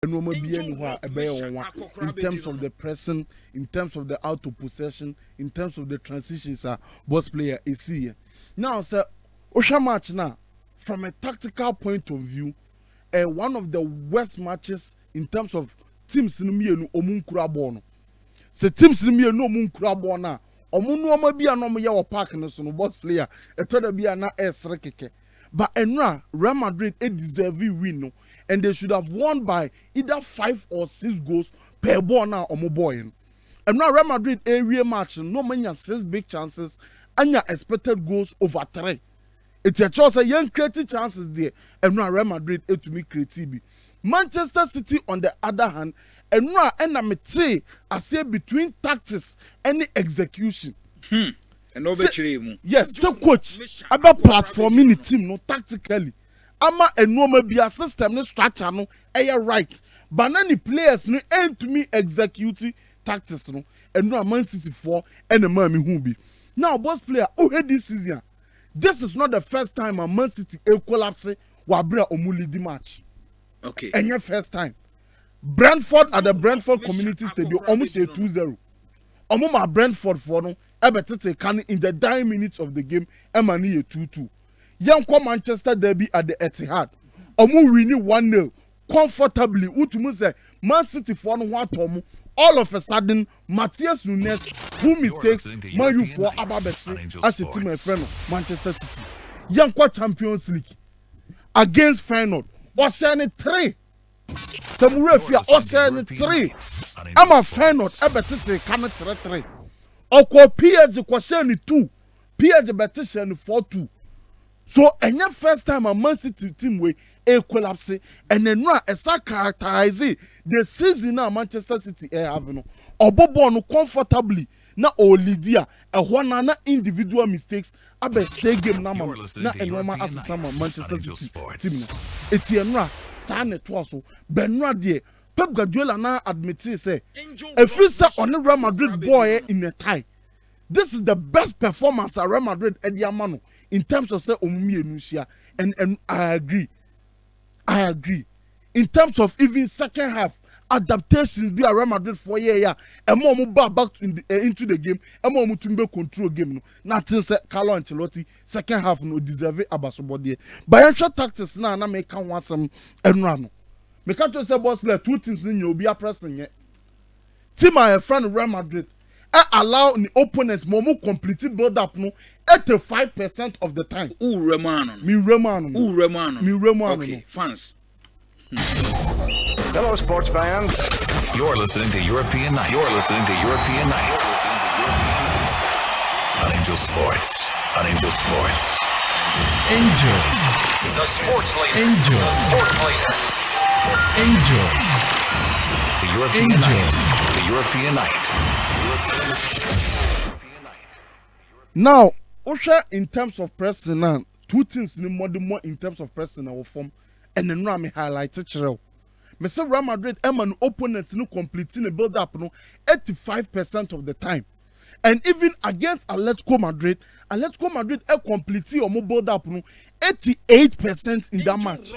in terms of the pressing, in terms of the out of possession, in terms of the transitions, boss player is here. Now, sir, Osha match now, from a tactical point of view, one of the worst matches in terms of teams in me no omunkura bono. Se teams in me no omunkura bona, omunu omabia no me ya park no so no boss player, etoda bia na esre keke. But enra Real Madrid deserve win no. And they should have won by either 5 or 6 goals per ball now or more boy. And now Real Madrid area match, no many 6 big chances and your expected goals over 3. It's a choice, a young creative chances there. And now Real Madrid to me creative. Manchester City on the other hand, and now I say between tactics and execution. And over yes, so coach about platforming the team no tactically. Ama enoma be a system no structure no right. But any players no aim to me execute tactics no and no Man City 4 and the man who be. Now boss player this season. This is not the first time a Man City collapse wabra omuli the match. Okay. And your first time. Brentford at the Brentford Community Stadium almost a 2-0. Omuma Brentford for no ebetete can in the dying minutes of the game emani a 2-2. Young Manchester derby at the Etihad. Omu winning 1-0 comfortably. Utumu say Man City for no what all of a sudden Matthias Nunes who mistakes Man U for Ababeti as a team my friend Manchester City. Young Champions League against Feyenoord. Oshani 3. Samure Fia Oshani 3. I'm a Feyenoord ebetete can 3. Oko PSG Kwashani 2. PSG betishani 4-2. So, and your first time a Man City team way a collapse, and then now a characterize the season now Manchester City have no or Bobo comfortably now only dia a one individual mistakes abe say game na na enoma as some Manchester City team. It's here Sane Twaso Benra de Pep Guardiola na admit say a free set on the Real Madrid boy in a tie. This is the best performance at Real Madrid at Yamano. In terms of say Omumi Enusia, and I agree. In terms of even second half adaptations, be a Real Madrid for year, and more back into the game, and more to control game. Nothing say Carlo Ancelotti second half no deserve abasobody. But I'm sure tactics now na make one some and run. Me can't just say boss player 2 teams in you be a pressing yet. Team my friend Real Madrid. I allow the opponents more complete build up no 85% of the time. Me Romano. Okay, fans. Hello, sports fans. You're listening to European Night. On Angel Sports. Angel. The sports leader. Angel. The sports leader. Angel. The European Night. The European Night. Now, Osha in terms of pressing now, 2 teams in more in terms of pressing our form, and then I highlight it. Mr. Real Madrid, an opponent no completing a build up no 85% of the time. And even against Atletico Madrid completely or more build up no 88% in that match.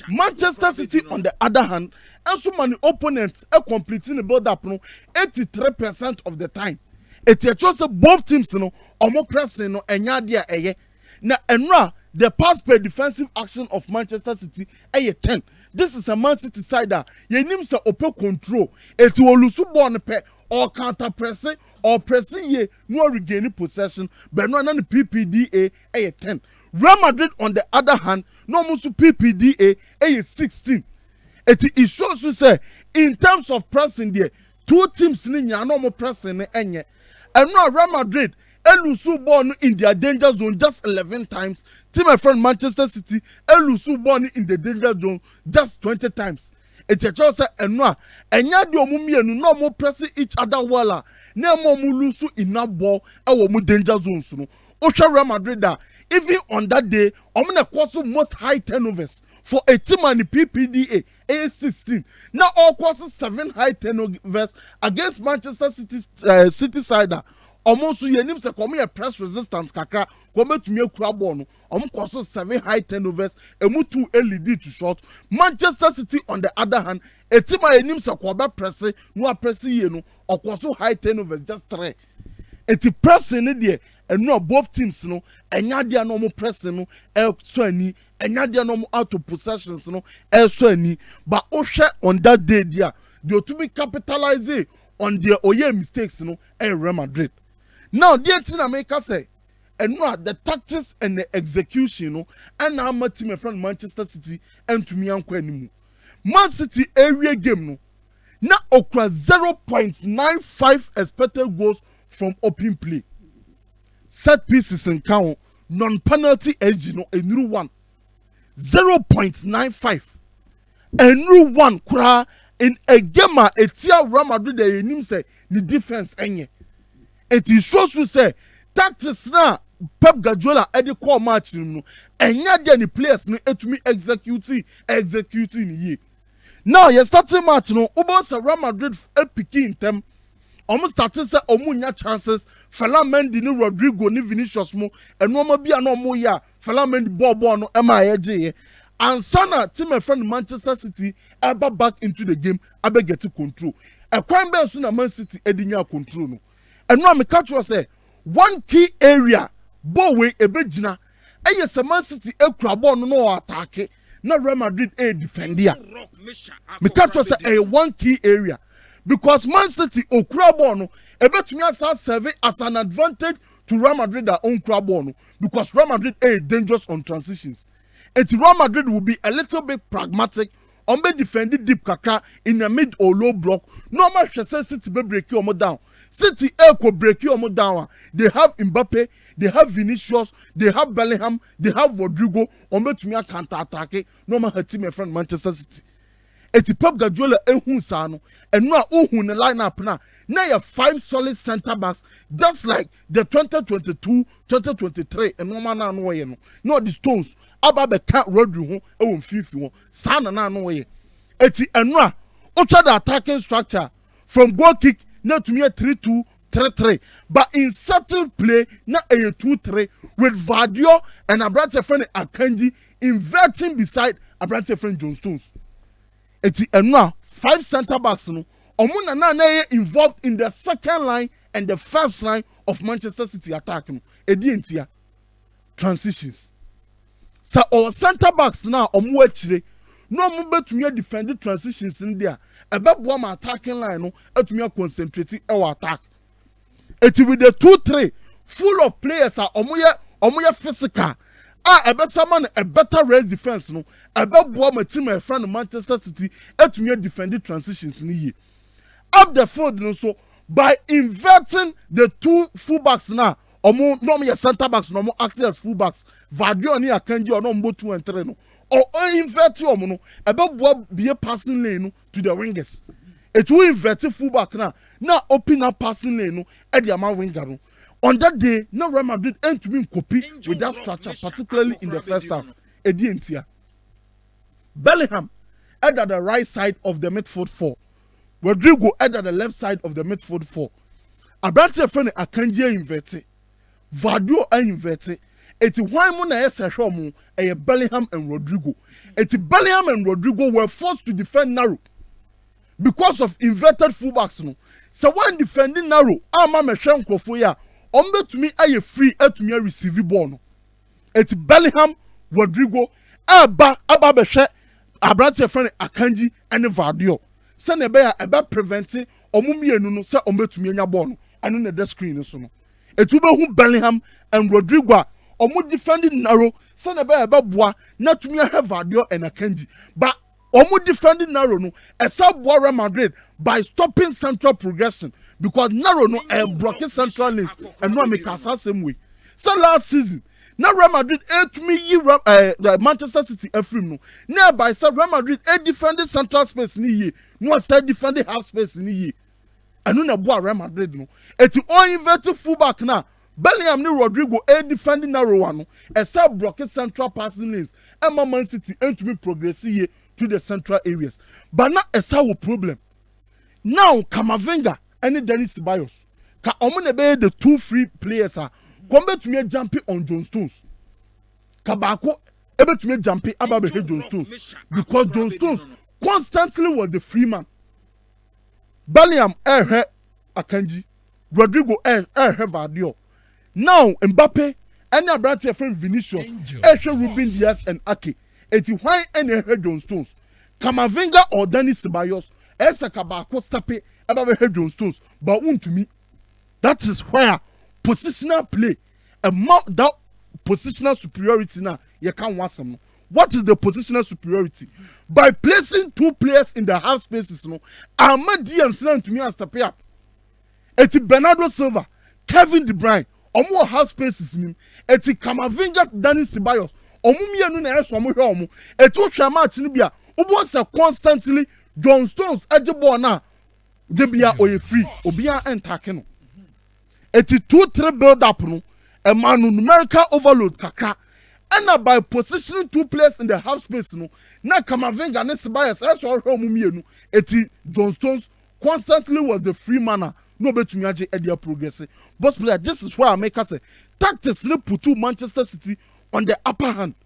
Manchester City on the other hand, and so many opponents completing a build up no 83% of the time. It's just both teams no more pressing no enya dia eye. Na enra the pass per defensive action of Manchester City 10. This is a Man City side that yenim say open control. It will lose ball pe or counter pressing or pressing ye no regain possession but no na PPDA 10. Real Madrid on the other hand no musu PPDA 16. It shows you say in terms of pressing there 2 teams ni nya no more pressing enye. And now Real Madrid Elusu born in their danger zone just 11 times. Team my friend Manchester City Elusu born in the danger zone just 20 times. It's a choice and now and ya di omumi enu no more pressing each other wala. Ne mo mulusu ina ball e mo danger zones no. Osha Real Madrid da even on that day omna cause most high turnovers for a team and the PPDA A16. Now all causes 7 high turnovers against Manchester City City side. almost so yenim se come here press resistance kakra come to me kura ball no koso 7 high turnovers emu 2 LED to short. Manchester City on the other hand etima yenim se ko be press no press ye no okoso high turnovers just 3 eti press ne de eno both teams no enya de no mo press no so ani enya de no mo out of possessions no so ani but ohwe on that day dia they to be capitalize on their oye mistakes no Real Madrid. Now the thing I make say and no the tactics and the execution no and now my team from Manchester City and to me anko animu Man City area game no na okra 0.95 expected goals from open play, set pieces and count, non-penalty edge no enru 1 0.95 enru 1 kura in a game etia Real Madrid dey nim say ni defense enye it shows you say tactics na Pep Guardiola e dey call match no enya dey ni players no etumi executing ye. Now you starting match no ubo say Real Madrid picking them almost starting say omunya chances Fela Mendy ni Rodrigo ni Vinicius mo eno ma bia no mo ya Fela Mendy ball no ema ye and Sana team a friend Manchester City ever back into the game abe get control e kwan be so na Man City edinya control no eno am catch you say one key area ball we ebegina eye se Man City ekura ball no attack na Real Madrid defend ya me catch you say one key area because Man City okura ball no ebetumi asa serve as an advantage to Real Madrid that own kura ball no because Real Madrid dangerous on transitions. Real Madrid will be a little bit pragmatic on be defending deep kaka in the mid or low block. Normal City be break you down. City could break you down. They have Mbappe, they have Vinicius, they have Bellingham, they have Rodrigo. On be to me counter attack. Normal her team friend Manchester City. Pep Guardiola ehun sano and no ohun the lineup na. Now you have 5 solid center backs just like the 2022-2023 and normal na no ye no. No the Stones ababe can't road you home fifi sana na no way. Enra ultra the attacking structure from goal kick now to me a 3-2-3-3 but in certain play na a 2-3 with Vadio and Abrante friend Akanji inverting beside Abrante friend John Stones. Enra 5 center backs no omuna na involved in the second line and the first line of Manchester City attack no entia transitions. So our center backs now omu achire no omu betumi defend transitions in there ebebo am attacking line no etumi concentrate e attack with the 2-3 full of players are omu physical ebesama a better race defense no ebebo am team e friend Manchester City etumi defend transitions ni ye up the field no so by inverting the 2 fullbacks now omo no me center backs no mo act as full backs Vadio ni Akanji or no mbo 2 and 3 no or invert omo no ebebo be passing lane no to the wingers it will invert full back now open up passing lane no e the ama winger no on that day no Real Madrid end to be copy with that structure particularly in the first half edi entia Bellingham at the right side of the midfield 4 Rodrigo at the left side of the midfield 4 Abrante friend Akanji inverted Vadio inverted. It's why Mona Eshomu a Bellingham and Rodrigo. It's Bellingham and Rodrigo were forced to defend narrow because of inverted fullbacks. No, so when defending narrow, Mama Shanko for ya, to me a free to me receive ball. No. It's Bellingham, Rodrigo, Abba Beshe, Abrante friend Akanji and Vadio. Send a preventing Omumi no say to me nya ball. And on the screen so no. It will be Bellingham and Rodrigo. Omo defending narrow, send a boa, not to me have Vadio and Akanji. But Omo defending narrow no, a sub Real Madrid by stopping central progression because narrow no a blocking central lanes and no make us same way. So last season, now Real Madrid to me the Manchester City free no. Nearby so Real Madrid defending central space ni ye, no said defending half space ni ye. And no boy Real Madrid no. It's all inverted fullback now. Bellingham ni Rodrigo defending narrow one. A sub blocking central passing lanes. And Man City to me progress here to the central areas. But not a sour problem. Now Camavinga and Dennis Ceballos. ka omo na be the two free players a come betumi jump on John Stones ka baako ebetumi jump aba be John Stones because John Stones constantly was the free man. Bellingham Akanji, Rodrigo Vadio. Now Mbappe any abrante friend Vinicius Ruben Diaz and Ake. Eti why any John Stones. Kamavinga or Danny Ceballos Kabako Stape aba be John Stones. But to me, that is where positional play and more that positional superiority now you can't want some. What is the positional superiority? By placing two players in the half spaces, no, Amadi and Sinan to me as to pay up. Eti Bernardo Silva, Kevin De Bruyne, omo half spaces ni. Eti Kamavinga, Dani Ceballos, omo mienu na eso omo hwe omo. Eti o hwe match ni bia, obo se constantly John Stones ejebo na de bia oye free, obia entake no. Eti 2-3 build up no, a man numerical overload kakra. And by positioning two players in the half space, no, na Kamavinga ne Ceballos, that's all mumienu. Eti John Stones constantly was the free manner. No better to me at their progress. But player, this is why I make us say tactics put to Manchester City on the upper hand.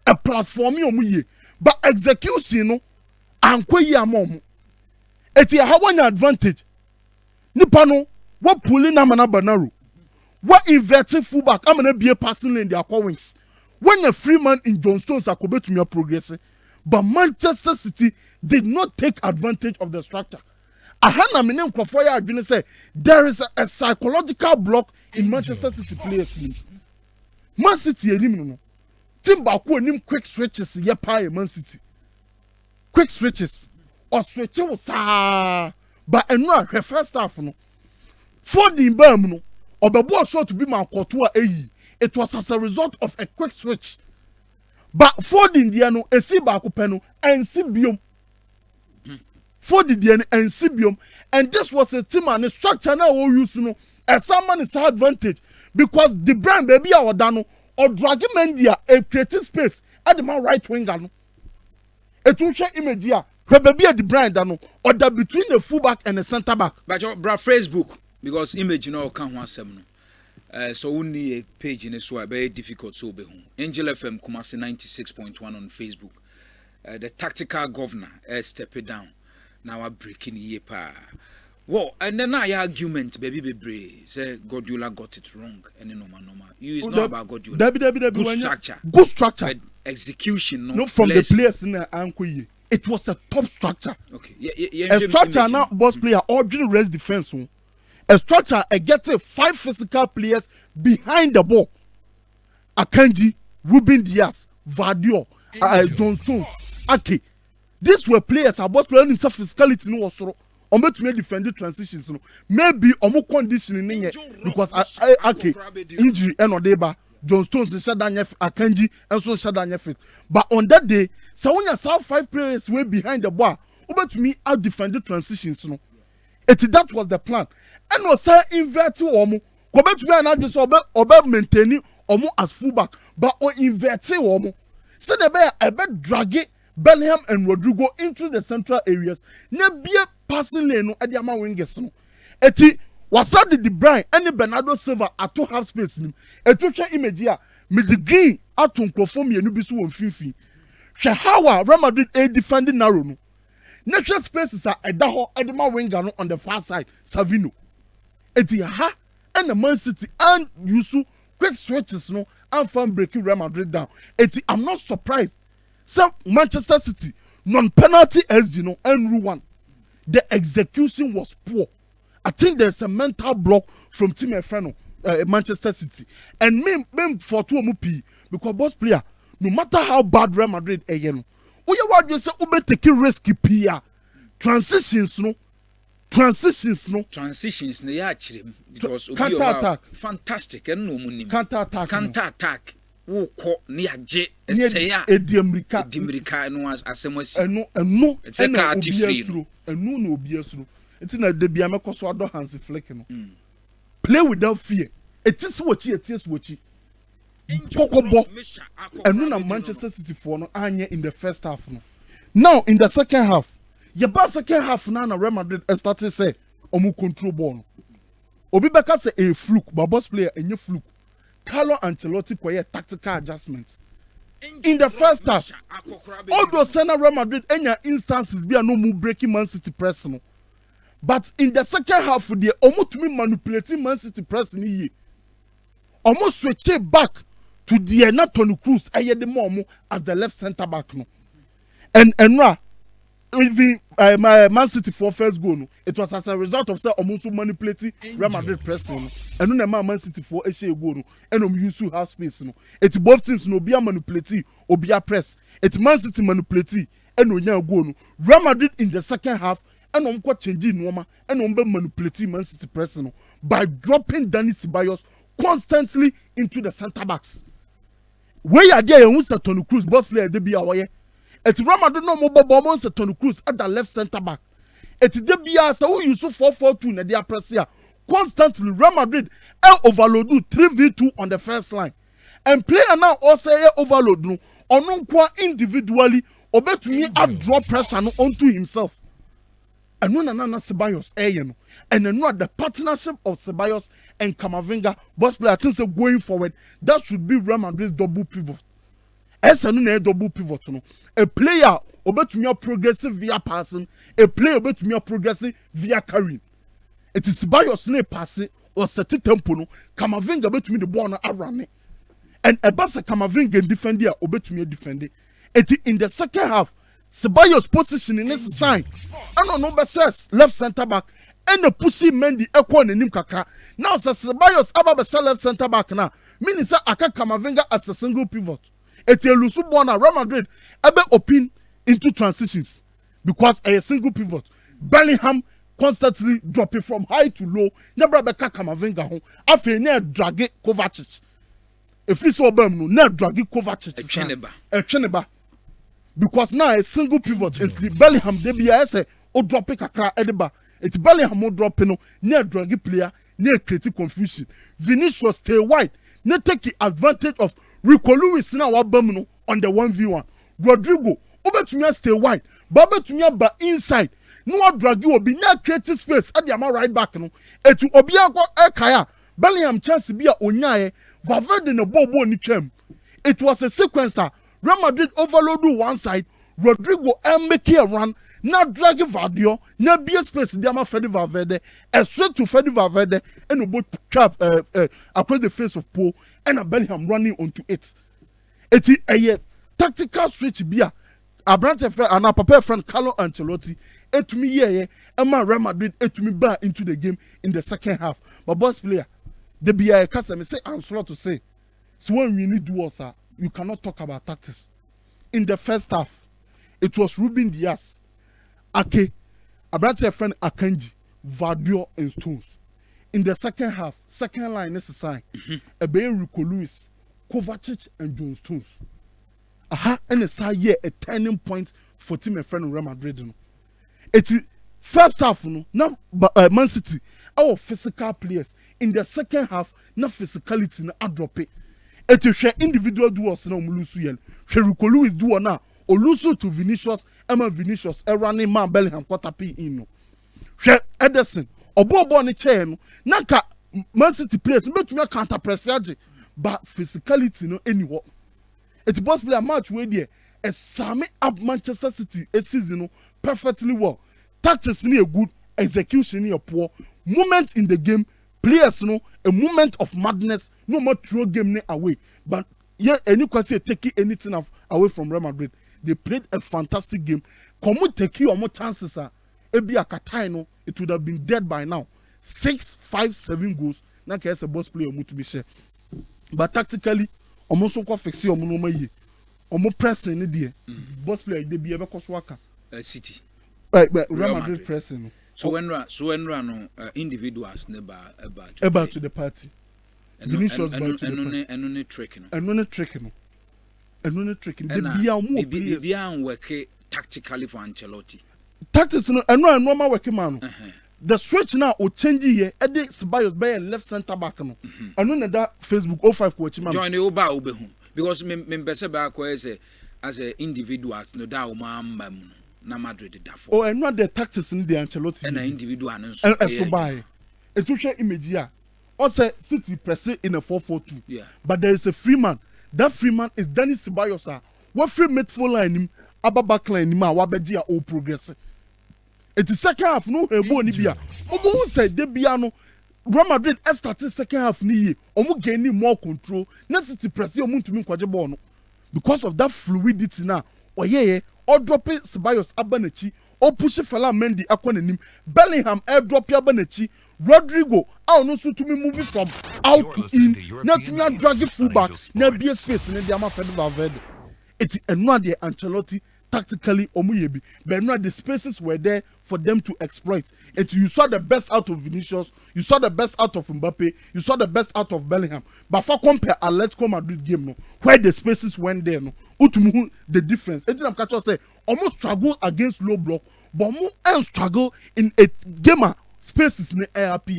A platform you but execution no and ya mom. Eti how one advantage. Nipano what pulling amana banaro. What inverted fullback? I'm gonna be a passing in their wings. When a free man in John Stones are to me progressing, but Manchester City did not take advantage of the structure. Ahana minem Kofoya Adwene say there is a psychological block in Manchester City players. Man City enim no. Team baako enim quick switches ye pa Man City. Quick switches or switch sa but eno a first half no. For the bam no obebo shot to be man kotoa eyi. It was as a result of a quick switch. But for the Indiano, a si baako peno and Sibium. For the Indiano and Sibium, and this was a team and a structure now all used to know. As someone is advantage because the brand baby or Dano or Draghi Mendia a creative space at the man right winger. It will show image here. Baby at the brand Dano or that between the fullback and the centre back. But your Facebook because image you know can't want some. So only a page in a so very difficult so be home. Angel FM Kumasi 96.1 on Facebook. The tactical governor step it down. Now I'm breaking ye pa. Well, and then I argument baby be say Guardiola got it wrong and normal. You is not about Guardiola. Good structure. Good structure. But execution no from the players in the Ankoye. It was a top structure. Okay. A structure now boss player ordinary rest defense. A structure, a getting 5 physical players behind the ball. Akanji, Ruben Diaz, Vadio, Johnson, Ake. These were players about playing himself physicality no also. On to make defending transitions no. Maybe omo conditioning because Ake injury and odeba. John Stones and Shadanyef, Akanji and so Shadanyef. But on that day, so when you saw 5 players way behind the ball, over to me out defending transitions no. That was the plan. And was say invert omo. Come to me and I just obe maintaining omo as fullback, but o invert omo. So the be drag Bellingham and Rodrigo into the central areas. Ne be passing lane no ade ama wingers no. Eti wasa De Bruyne and Bernardo Silva ato half space nim. Eto hwe image here me the green ato nkrofo mienu bi so won finfin. Hwe how Real Madrid a defending narrow no. Natural spaces are edaho edema winger no on the far side Savino. Eti ha and the Man City and Yusu quick switches no and fan breaking Real Madrid down. Eti I'm not surprised. So Manchester City non-penalty SG no and rule 1. The execution was poor. I think there's a mental block from Team Efreno, Manchester City. And me for 2 MP because boss player no matter how bad Real Madrid no. Oye what you say ube take risky PR. Transitions no ya chirem because counter attack fantastic and no money counter attack wo ko ne agye eseya edimirika no asemwasi eno na obi asuro enti na de bia mekoso ado hands flick no play without fear it is what Pokobo eno na Manchester City for no anye in the first half no. Now in the second half second half now na Real Madrid started say omu control ball no. Obi beka say a fluke, but boss player enye fluke. Carlo Ancelotti koye tactical adjustments. In the first half, although Real Madrid any instances be no move breaking Man City press no. But in the second half, they almost manipulating Man City press ni. Almost switch it back to the Toni Kroos the more as the left centre back no. And even my Man City for first goal no, it was as a result of say almost manipulating Real Madrid pressing. And no Man City for a goal no, and use to have space no. It's both teams no be a manipulating or be a press. It's Man City manipulating and no goal no. Real Madrid in the second half and changing normal and manipulating Man City pressing no, by dropping Dani Ceballos constantly into the centre backs. Where are there who's a Toni Kroos boss player they be away? It's Real Madrid no more bombs at Toni Kroos at the left centre back. It's DBA so who use 4-4-2 na dia press here. Constantly Real Madrid overload 3v2 on the first line. And player now also overload no on individually or bet me add draw pressure no onto himself. And no Ceballos no. And then the partnership of Ceballos and Camavinga boss player things going forward that should be Real Madrid's double pivot. Esa no na double pivot no. A player obetumi progressive via passing, a player obetumi progressive via carrying. It is Ceballos na pass or set tempo no, Camavinga obetumi the ball na run. And a basa Camavinga defend there obetumi defend. It in the second half Ceballos position in this side. And no left centre back and the pussy Mendy equal nim kakra. Now Ceballos aba left centre back now. Meaning say aka Camavinga as a single pivot. It's a lusu bona Real Madrid ebe open into transitions because a single pivot. Bellingham constantly dropping from high to low. Never be Camavinga home. After ne drag Kovacic. If you saw them no, ne drag Kovacic. A Cheneba. Because now a single pivot. It's the Bellingham they be say o drop kakra edeba. It's Bellingham o drop no ne drag player ne create confusion. Vinicius stay wide. Ne take advantage of Rico Lewis now no on the 1v1. Rodrigo, obetumia stay wide, but obetumia ba inside. No drag you be near creative space at the right back no. Etu obiako ekaya. Bellingham chance be a onyaye. Valverde no bobo ni chem. It was a sequencer. Real Madrid overload one side. Rodrigo make a run. Now drag Vadio. Now be a space. Diama Fede Valverde. And straight to Fede Valverde. And a boat trap across the face of Paul. And a Bellingham running onto it. It's a tactical switch. Bia. A branch of and a papa friend Carlo Ancelotti. And to me, yeah. And my Real Madrid. And to me, back into the game in the second half. But boss player. The BI customer say, I'm slow to say. So when we need to do also, you cannot talk about tactics. In the first half, it was Ruben Diaz, Ake, Abrante friend Akanji, Vadio, and Stones. In the second half, second line necessary, Ebe Rico Lewis, Kovacic, and John Stones. Aha, and it's a turning point for team and friend Real Madrid. It's first half, no, now Man City, our physical players. In the second half, na physicality na drop it. It is individual duos na omulusu yen. Rico Lewis duo na olusu to Vinicius, Emma Vinicius, running man Bellingham quarter p in no. Ederson, obo ni chair no. Naka Man City players betumi counter press age, but physicality no anywhere. It boss play a match where there a sum up Manchester City a season no perfectly well. Tactics ni a good, execution ni a poor. Moment in the game, players no a moment of madness, no more throw game ni away. But yeah, any question taking anything away from Real Madrid. They played a fantastic game. Come take you more chances ebi akataino, it would have been dead by now. 6, 5, 7 goals. Na kese boss player to be share. But tactically, almost so fix you no ye. Omo pressing ni there. Boss player they be ebe koswaka. City. Real Madrid pressing. So when no individuals never about to the party. Vinicius and no tricking. And no tricking. And no tricking. The Bia work tactically for Ancelotti. Tactics no and no normal working man. The switch now will change here. Eddie Ceballos by left center back no. And no that Facebook 05 coach man. Join the Oba because me back as a individual no da o na Madrid da for. Oh, and not the tactics in the Ancelotti. And individual and so buy. etuhwe image here say City press in a 4-4-2 Yeah. but there is a free man. That free man is Dennis Ceballos. What free midfield line him aba back line him a wabeji a all progress. It is second half no ebo ni bia. Omo say de bia no Real Madrid started second half ni ye. Omo gaining more control. Na City press omo ntumi nkwaje ball no. Because of that fluidity na oyeye or drop it Ceballos abanechi or push fella Mendy akwa nanim Bellingham air drop ya abanechi Rodrigo no so to me moving from out to in na to me drag fullback na be space na dia ma Fede Valverde. It's another Ancelotti tactically omuyebi but no the spaces were there for them to exploit. And you saw the best out of Vinicius, you saw the best out of Mbappe, you saw the best out of Bellingham. But for compare Atletico Madrid game no where the spaces went there no utumu the difference. Eti am catch say almost struggle against low block but more and struggle in a game spaces in ARP.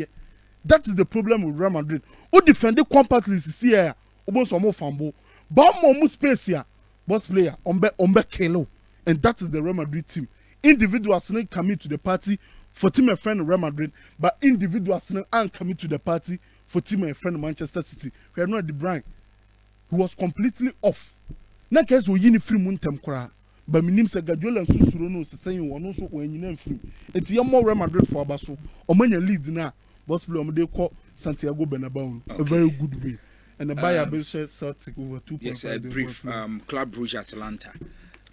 That is the problem with Real Madrid. Who defend it compactly see here almost more fambo but more space here boss player ombe kelo. And that is the Real Madrid team. Individuals coming to the party for team and friend Real Madrid, but individuals aren't coming to the party for team and friend Manchester City. We are not De Bruyne, who was completely off. Na case we yini free muntem kora, but minim se Guardiola and Susuro no se saying one also when you free. It's your more Real Madrid for Abaso. Omanya lead na boss play they call Santiago Bernabeu. A very good way. And the buyer will share Celtic over 2.5. Yes, a brief Club Brugge Atalanta.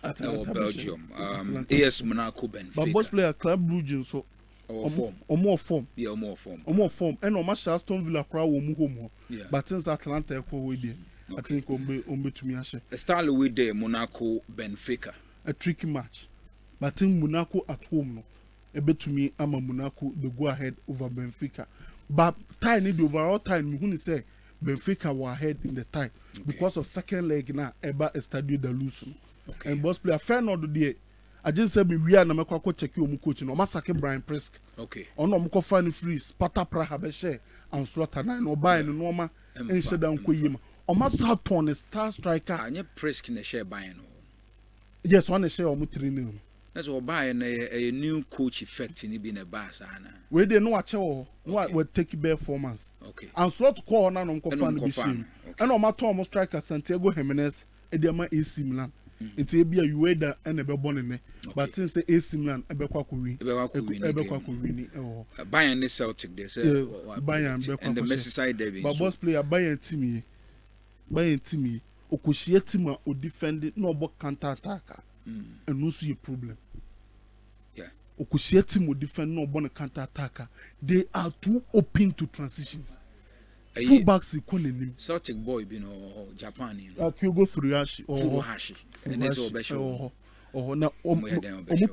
Belgium. AS Monaco Benfica. But boss player Club Brugge so more form. Yeah, more form. And no match Aston Villa crowd will move home. Yeah. But since Atlanta go away there, I think ombe to me ashe. A style away there Monaco Benfica. A tricky match. But think Monaco at home no. A bit to me I'm a Monaco the go ahead over Benfica. But time the overall time who say Benfica were ahead in the time because of second leg now Eba Estadio da Luz. Okay. And boss player fair not the I just said we are na mekwa check you coach no masake Brian Prisk. Okay. Ono mko fan free Sparta Praha be share and slaughter na no buy no normal and share down koyema. O masa ton star striker. Anya Prisk na share buy no. Yes, one share o mutri no. That's what buy a new coach effect in be na bass ana. We dey no ache wo we take bear 4 months. Okay. And slot call na no mko fan be shame. And o maton mo striker Santiago Jimenez e dey ma AC Milan. It's a be a Ueda and a bebonne, but since the AC Milan, a bequaku, Bayern is Celtic, they say Bayern and the Merseyside Derby. But boss player Bayern Timmy, Okushietima or defend it, no but counter attacker, and no see a problem. Yeah, Okushietim will defend no but counter attacker. They are too open to transitions. Fullbacks equally Celtic boy been or Japan Kyogo Furuhashi and it's all special. Now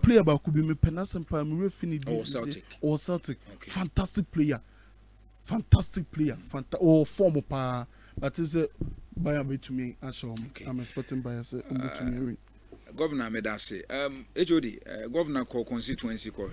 player about could be me Penas and Palmyra Fini or Celtic. Fantastic player. Former power. But is a buyer to me I'm expecting buyer to me. Governor Medase HOD Governor call constituency call